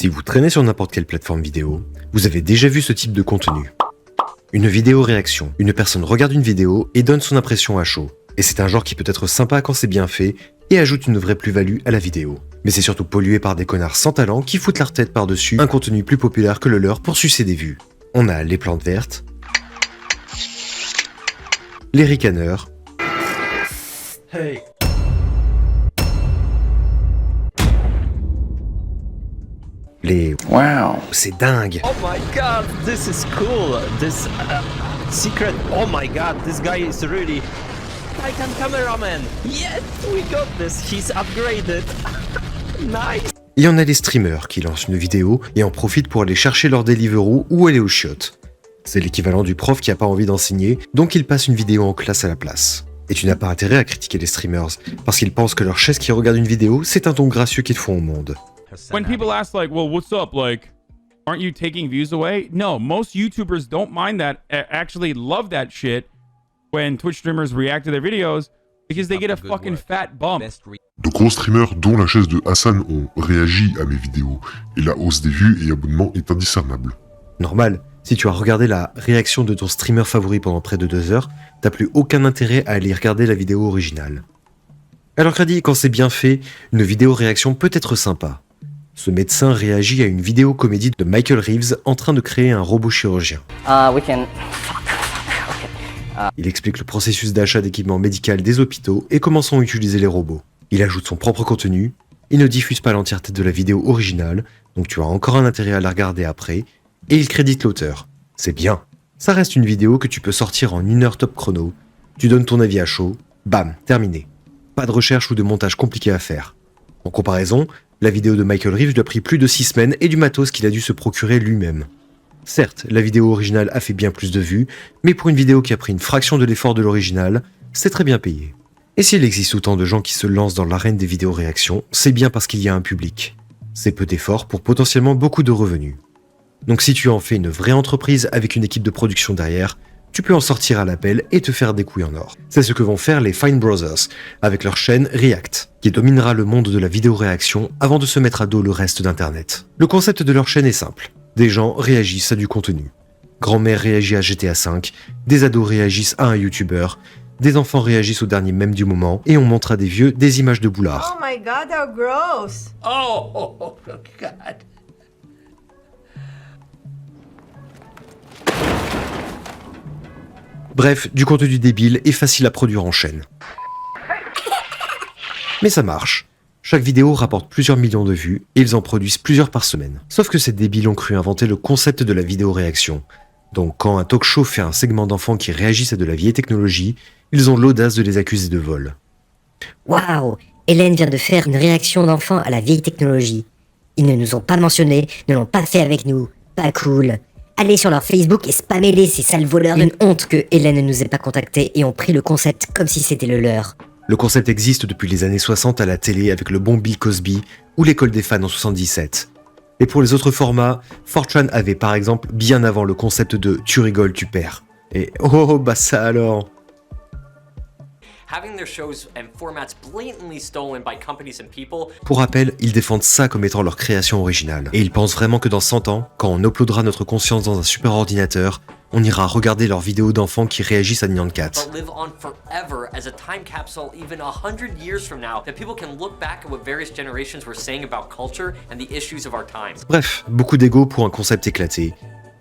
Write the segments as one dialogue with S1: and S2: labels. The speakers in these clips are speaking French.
S1: Si vous traînez sur n'importe quelle plateforme vidéo, vous avez déjà vu ce type de contenu. Une vidéo réaction. Une personne regarde une vidéo et donne son impression à chaud. Et c'est un genre qui peut être sympa quand c'est bien fait et ajoute une vraie plus-value à la vidéo. Mais c'est surtout pollué par des connards sans talent qui foutent leur tête par-dessus un contenu plus populaire que le leur pour sucer des vues. On a les plantes vertes, les ricaneurs, les
S2: Wow.
S1: c'est dingue.
S3: Oh my god, this is cool. This secret. Oh my god, this guy is really Titan cameraman. Yes, we got this. He's upgraded. Nice.
S1: Il y en a les streamers qui lancent une vidéo et en profitent pour aller chercher leur Deliveroo ou aller au chiottes. C'est l'équivalent du prof qui a pas envie d'enseigner, donc il passe une vidéo en classe à la place. Et tu n'as pas intérêt à critiquer les streamers, parce qu'ils pensent que leur chaise qui regarde une vidéo, c'est un don gracieux qu'ils font au monde.
S2: When people ask like, well, what's up? Like, aren't you taking views away? No, most YouTubers don't mind that, actually love that shit when Twitch streamers react to their videos because they get a fucking fat bump.
S4: De gros streamers dont la chaise de Hassan ont réagi à mes vidéos, et la hausse des vues et abonnements est indiscernable.
S1: Normal, si tu as regardé la réaction de ton streamer favori pendant près de 2 heures, t'as plus aucun intérêt à aller regarder la vidéo originale. Alors crédit, quand c'est bien fait, une vidéo réaction peut être sympa. Ce médecin réagit à une vidéo comédie de Michael Reeves en train de créer un robot chirurgien. Il explique le processus d'achat d'équipements médicaux des hôpitaux et comment sont utilisés les robots. Il ajoute son propre contenu, il ne diffuse pas l'entièreté de la vidéo originale, donc tu as encore un intérêt à la regarder après, et il crédite l'auteur. C'est bien. Ça reste une vidéo que tu peux sortir en 1 heure top chrono, tu donnes ton avis à chaud, bam, terminé. Pas de recherche ou de montage compliqué à faire. En comparaison, la vidéo de Michael Reeves lui a pris plus de 6 semaines et du matos qu'il a dû se procurer lui-même. Certes, la vidéo originale a fait bien plus de vues, mais pour une vidéo qui a pris une fraction de l'effort de l'original, c'est très bien payé. Et s'il existe autant de gens qui se lancent dans l'arène des vidéos réactions, c'est bien parce qu'il y a un public. C'est peu d'efforts pour potentiellement beaucoup de revenus. Donc si tu en fais une vraie entreprise avec une équipe de production derrière, tu peux en sortir à l'appel et te faire des couilles en or. C'est ce que vont faire les Fine Brothers, avec leur chaîne React, qui dominera le monde de la vidéo réaction avant de se mettre à dos le reste d'internet. Le concept de leur chaîne est simple. Des gens réagissent à du contenu. Grand-mère réagit à GTA V, des ados réagissent à un YouTuber, des enfants réagissent au dernier mème du moment, et on montre à des vieux des images de boulards.
S5: Oh my god, how gross!
S6: Oh god.
S1: Bref, du contenu débile et facile à produire en chaîne. Mais ça marche. Chaque vidéo rapporte plusieurs millions de vues et ils en produisent plusieurs par semaine. Sauf que ces débiles ont cru inventer le concept de la vidéo réaction. Donc quand un talk show fait un segment d'enfants qui réagissent à de la vieille technologie, ils ont l'audace de les accuser de vol.
S7: Waouh, Hélène vient de faire une réaction d'enfant à la vieille technologie. Ils ne nous ont pas mentionné, ne l'ont pas fait avec nous. Pas cool. Allez sur leur Facebook et spammez-les, ces sales voleurs. Une honte que Hélène ne nous ait pas contactés et ont pris le concept comme si c'était le leur.
S1: Le concept existe depuis les années 60 à la télé avec le bon Bill Cosby ou l'école des fans en 77. Et pour les autres formats, 4chan avait par exemple bien avant le concept de tu rigoles, tu perds. Et oh bah ça alors.
S8: Having their shows and formats blatantly stolen by companies and people.
S1: Pour rappel, ils défendent ça comme étant leur création originale. Et ils pensent vraiment que dans 100 ans, quand on uploadera notre conscience dans un super ordinateur, on ira regarder leurs vidéos d'enfants qui réagissent à Nyan Cat.
S8: But live on forever as a time capsule even 100 years from now that people can look back at what various generations were saying about culture and the issues of our time.
S1: Bref, beaucoup d'ego pour un concept éclaté.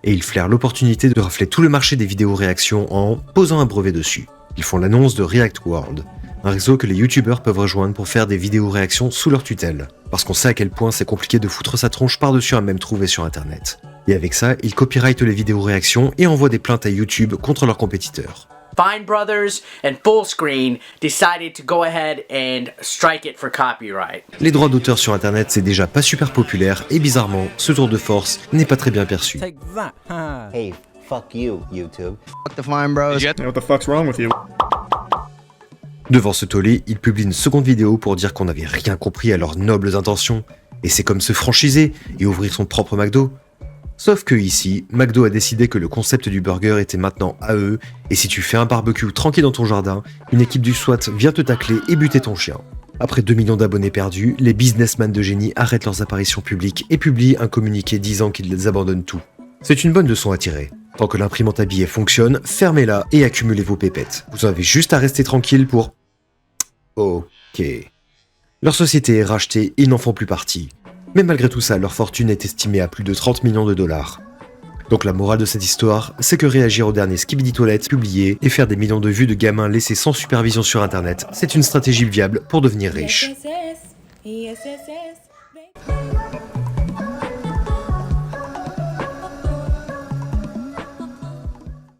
S1: Et ils flairent l'opportunité de rafler tout le marché des vidéos réactions en posant un brevet dessus. Ils font l'annonce de React World, un réseau que les youtubeurs peuvent rejoindre pour faire des vidéos réactions sous leur tutelle. Parce qu'on sait à quel point c'est compliqué de foutre sa tronche par-dessus un mème trouvé sur internet. Et avec ça, ils copyrightent les vidéos réactions et envoient des plaintes à YouTube contre leurs compétiteurs.
S6: Fine Brothers and Fullscreen decided to go ahead and strike it for copyright.
S1: Les droits d'auteur sur internet c'est déjà pas super populaire et bizarrement, ce tour de force n'est pas très bien perçu.
S9: Hey, fuck you, YouTube. Fuck the Fine Bros.
S2: What the fuck's wrong with you?
S1: Devant ce tollé, ils publient une seconde vidéo pour dire qu'on n'avait rien compris à leurs nobles intentions. Et c'est comme se franchiser et ouvrir son propre McDo. Sauf que ici, McDo a décidé que le concept du burger était maintenant à eux, et si tu fais un barbecue tranquille dans ton jardin, une équipe du SWAT vient te tacler et buter ton chien. Après 2 millions d'abonnés perdus, les businessmen de génie arrêtent leurs apparitions publiques et publient un communiqué disant qu'ils abandonnent tout. C'est une bonne leçon à tirer. Tant que l'imprimante à billets fonctionne, fermez-la et accumulez vos pépettes. Vous avez juste à rester tranquille pour... Ok. Leur société est rachetée et ils n'en font plus partie. Mais malgré tout ça, leur fortune est estimée à plus de 30 millions de dollars. Donc la morale de cette histoire, c'est que réagir au dernier Skibidi Toilet publié et faire des millions de vues de gamins laissés sans supervision sur internet, c'est une stratégie viable pour devenir riche.
S10: Yes, yes, yes.